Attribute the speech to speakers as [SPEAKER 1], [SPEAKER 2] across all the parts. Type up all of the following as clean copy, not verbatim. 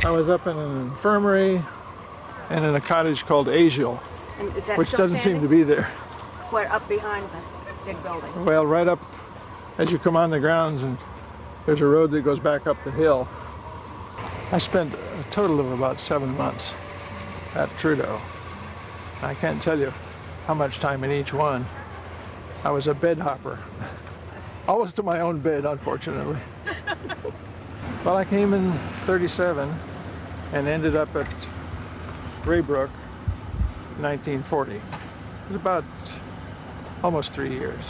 [SPEAKER 1] I was up in an infirmary and in a cottage called Asiel,
[SPEAKER 2] And is that
[SPEAKER 1] which
[SPEAKER 2] still
[SPEAKER 1] doesn't seem
[SPEAKER 2] standing?
[SPEAKER 1] to be there.
[SPEAKER 2] What, up behind the big building?
[SPEAKER 1] Well, right up as you come on the grounds, and there's a road that goes back up the hill. I spent a total of about 7 months at Trudeau. I can't tell you how much time in each one. I was a bed hopper. Always to my own bed, unfortunately. Well, I came in 37 and ended up at Raybrook in 1940. It was about almost 3 years.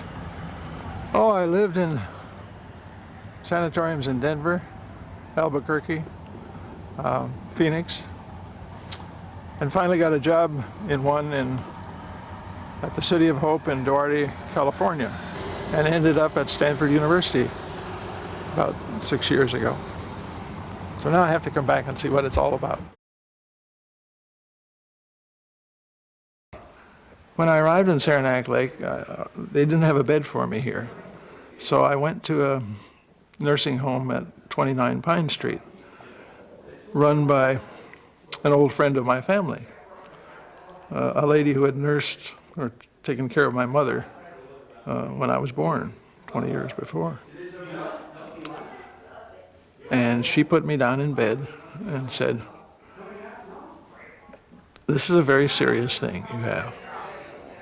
[SPEAKER 1] Oh, I lived in sanatoriums in Denver, Albuquerque, Phoenix, and finally got a job in one at the City of Hope in Duarte, California, and ended up at Stanford University about 6 years ago. So now I have to come back and see what it's all about. When I arrived in Saranac Lake, they didn't have a bed for me here. So I went to a nursing home at 29 Pine Street, run by an old friend of my family, a lady who had nursed or taken care of my mother when I was born 20 years before. And she put me down in bed and said, "This is a very serious thing you have.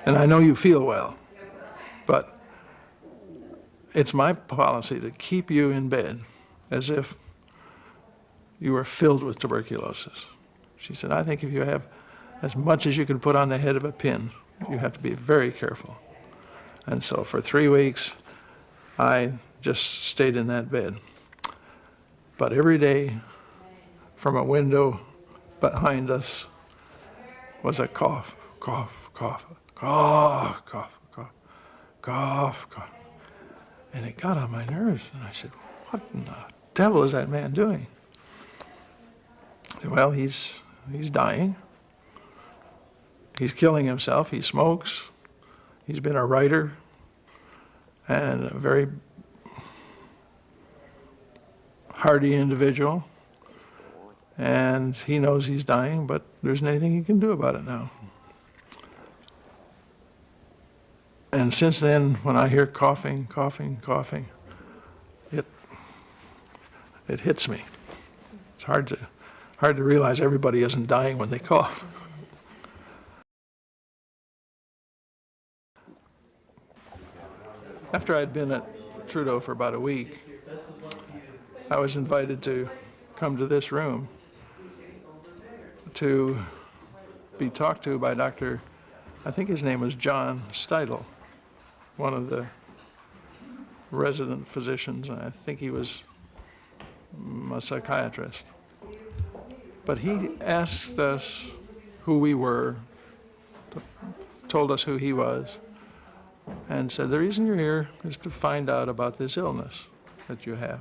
[SPEAKER 1] And I know you feel well, but it's my policy to keep you in bed as if you were filled with tuberculosis." She said, "I think if you have as much as you can put on the head of a pin, you have to be very careful." And so for 3 weeks, I just stayed in that bed. But every day, from a window behind us, was a cough, cough, cough, cough, cough, cough, cough, cough. And it got on my nerves, and I said, "What in the devil is that man doing?" I said, "Well, he's dying. He's killing himself. He smokes. He's been a writer and a very hardy individual. And he knows he's dying, but there isn't anything he can do about it now." And since then, when I hear coughing, coughing, coughing, it hits me. It's hard to realize everybody isn't dying when they cough. After I'd been at Trudeau for about a week, I was invited to come to this room to be talked to by Dr., I think his name was John Steidel, one of the resident physicians, and I think he was a psychiatrist. But he asked us who we were, told us who he was, and said, "The reason you're here is to find out about this illness that you have."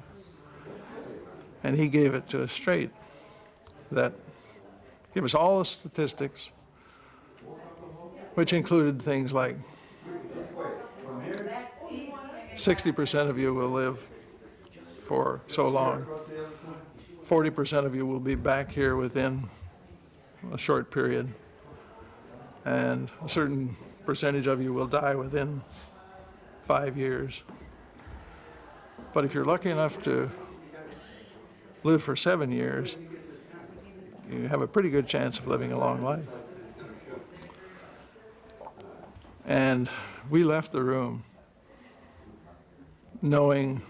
[SPEAKER 1] And he gave it to us straight, that gave us all the statistics, which included things like 60% of you will live for so long, 40% of you will be back here within a short period, and a certain percentage of you will die within 5 years. But if you're lucky enough to live for 7 years, you have a pretty good chance of living a long life. And we left the room knowing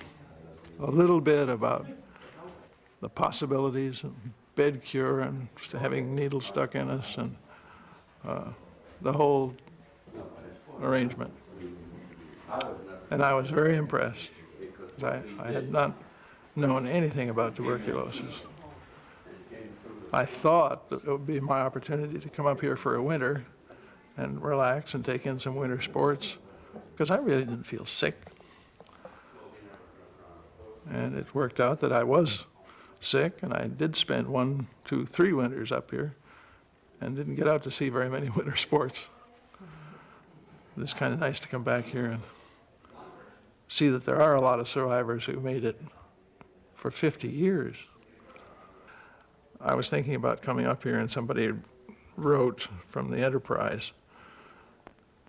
[SPEAKER 1] a little bit about the possibilities of bed cure and having needles stuck in us and the whole arrangement. And I was very impressed because I had not known anything about tuberculosis. I thought that it would be my opportunity to come up here for a winter and relax and take in some winter sports, because I really didn't feel sick. And it worked out that I was sick, and I did spend 1, 2, 3 winters up here and didn't get out to see very many winter sports. It's kind of nice to come back here and see that there are a lot of survivors who made it for 50 years. I was thinking about coming up here, and somebody wrote from the Enterprise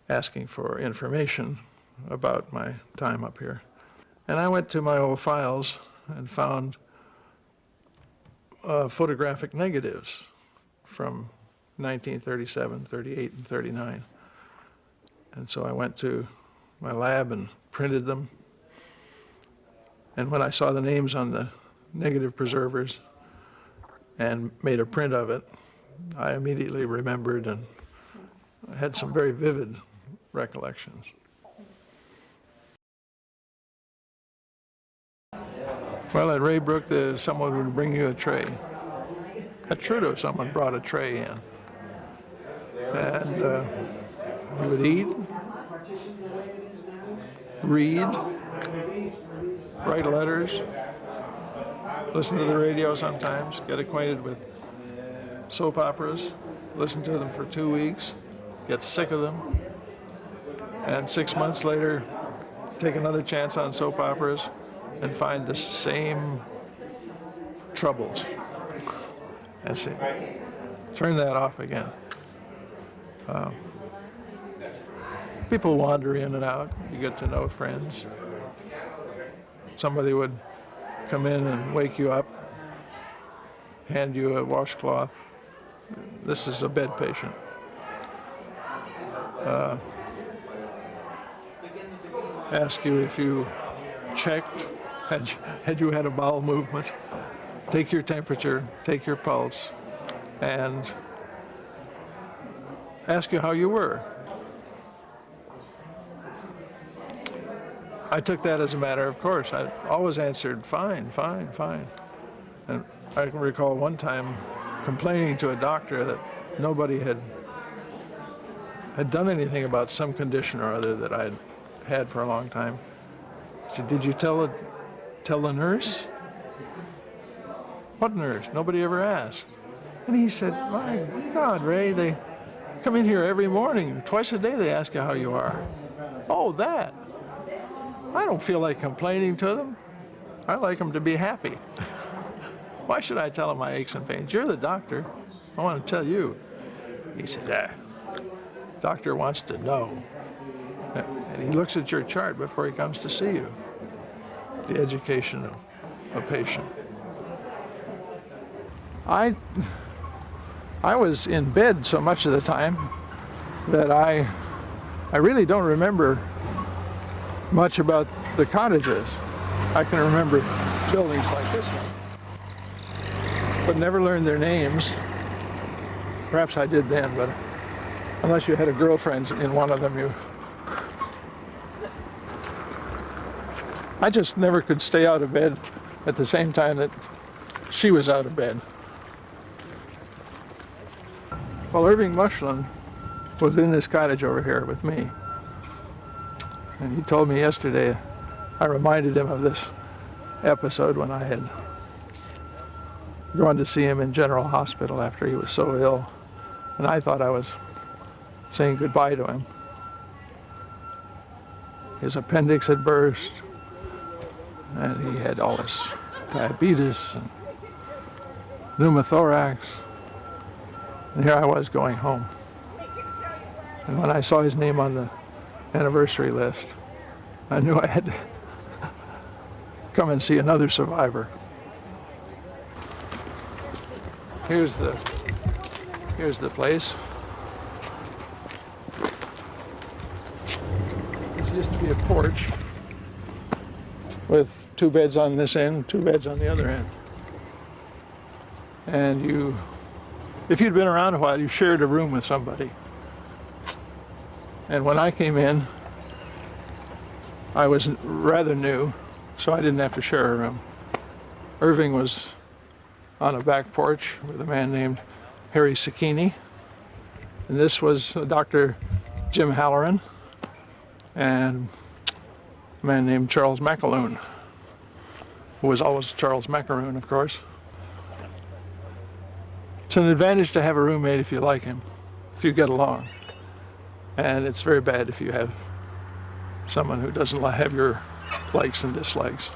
[SPEAKER 1] asking for information about my time up here. And I went to my old files and found photographic negatives from 1937, 38, and 39. And so I went to my lab and printed them. And when I saw the names on the negative preservers and made a print of it, I immediately remembered and had some very vivid recollections. Well, at Raybrook, someone would bring you a tray. At Trudeau, someone brought a tray in. And you would eat, read, write letters, listen to the radio sometimes, get acquainted with soap operas, listen to them for 2 weeks, get sick of them, and 6 months later, take another chance on soap operas and find the same troubles. And say, turn that off again. People wander in and out. You get to know friends. Somebody would come in and wake you up, hand you a washcloth. This is a bed patient. Ask you if you checked, had you had a bowel movement, take your temperature, take your pulse, and ask you how you were. I took that as a matter of course. I always answered, fine, fine, fine. And I can recall one time complaining to a doctor that nobody had done anything about some condition or other that I'd had for a long time. I said, did you tell the nurse? What nurse? Nobody ever asked. And he said, my God, Ray, they come in here every morning. Twice a day they ask you how you are. Oh, that. I don't feel like complaining to them. I like them to be happy. Why should I tell them my aches and pains? You're the doctor. I want to tell you. He said, doctor wants to know. And he looks at your chart before he comes to see you. The education of a patient. I was in bed so much of the time that I really don't remember much about the cottages. I can remember buildings like this one, but never learned their names. Perhaps I did then, but unless you had a girlfriend in one of them, I just never could stay out of bed at the same time that she was out of bed. Well, Irving Mushland was in this cottage over here with me. And he told me yesterday, I reminded him of this episode when I had gone to see him in General Hospital after he was so ill. And I thought I was saying goodbye to him. His appendix had burst, and he had all this diabetes and pneumothorax. And here I was going home. And when I saw his name on the anniversary list, I knew I had to come and see another survivor. Here's the place. This used to be a porch with 2 beds on this end, 2 beds on the other end. And if you'd been around a while, you shared a room with somebody. And when I came in, I was rather new, so I didn't have to share a room. Irving was on a back porch with a man named Harry Sakini. And this was Dr. Jim Halloran and a man named Charles McAloon, who was always Charles Macaroon, of course. It's an advantage to have a roommate if you like him, if you get along. And it's very bad if you have someone who doesn't have your likes and dislikes.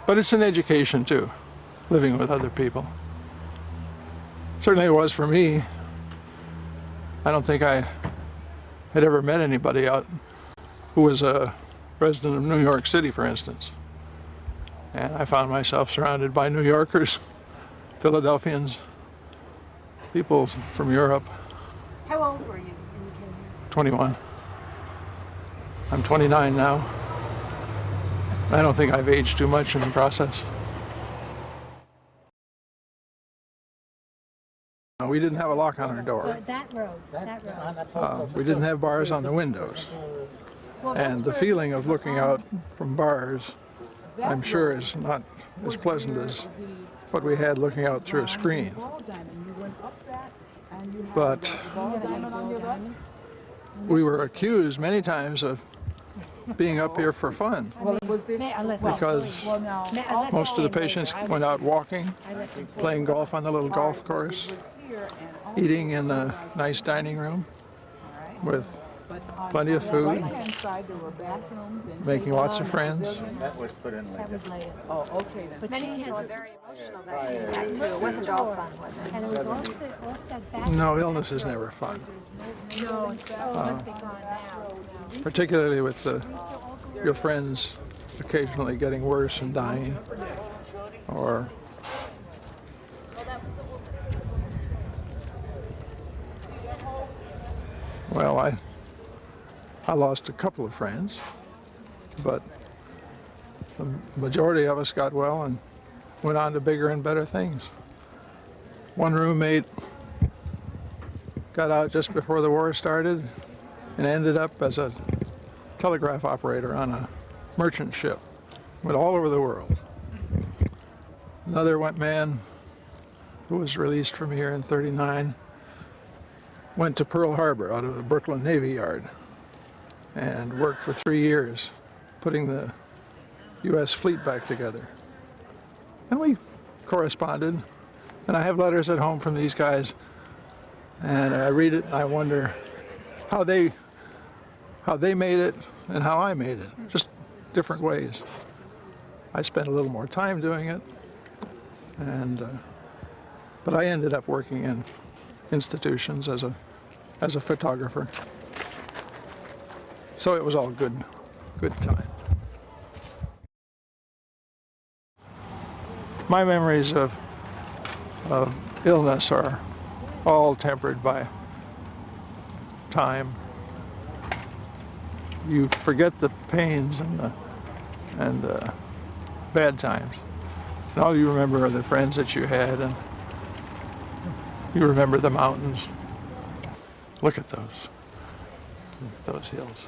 [SPEAKER 1] But it's an education too, living with other people. Certainly it was for me. I don't think I had ever met anybody out who was a resident of New York City, for instance. And I found myself surrounded by New Yorkers, Philadelphians, people from Europe.
[SPEAKER 2] How old were you when you came here?
[SPEAKER 1] 21. I'm 29 now. I don't think I've aged too much in the process. We didn't have a lock on our door.
[SPEAKER 3] That road.
[SPEAKER 1] We didn't have bars on the windows. And the feeling of looking out from bars, I'm sure, is not as pleasant as what we had looking out through a screen. But we were accused many times of being up here for fun, because most of the patients went out walking, playing golf on the little golf course, eating in a nice dining room with plenty of food, making lots of friends.
[SPEAKER 4] That was put in later.
[SPEAKER 3] Oh, okay then.
[SPEAKER 2] But she was very emotional that came back too. It wasn't all fun, was it?
[SPEAKER 3] And it was off that back.
[SPEAKER 1] No, illness is never fun,
[SPEAKER 3] No, it must be gone now.
[SPEAKER 1] particularly with your friends occasionally getting worse and dying, or well, I lost a couple of friends, but the majority of us got well and went on to bigger and better things. One roommate got out just before the war started and ended up as a telegraph operator on a merchant ship, went all over the world. Another man who was released from here in '39 went to Pearl Harbor out of the Brooklyn Navy Yard and worked for 3 years putting the U.S. fleet back together. And we corresponded, and I have letters at home from these guys, and I read it and I wonder how they made it and how I made it, just different ways. I spent a little more time doing it, but I ended up working in institutions as a photographer. So it was all good time. My memories of illness are all tempered by time. You forget the pains and the bad times. And all you remember are the friends that you had, and you remember the mountains. Look at those hills.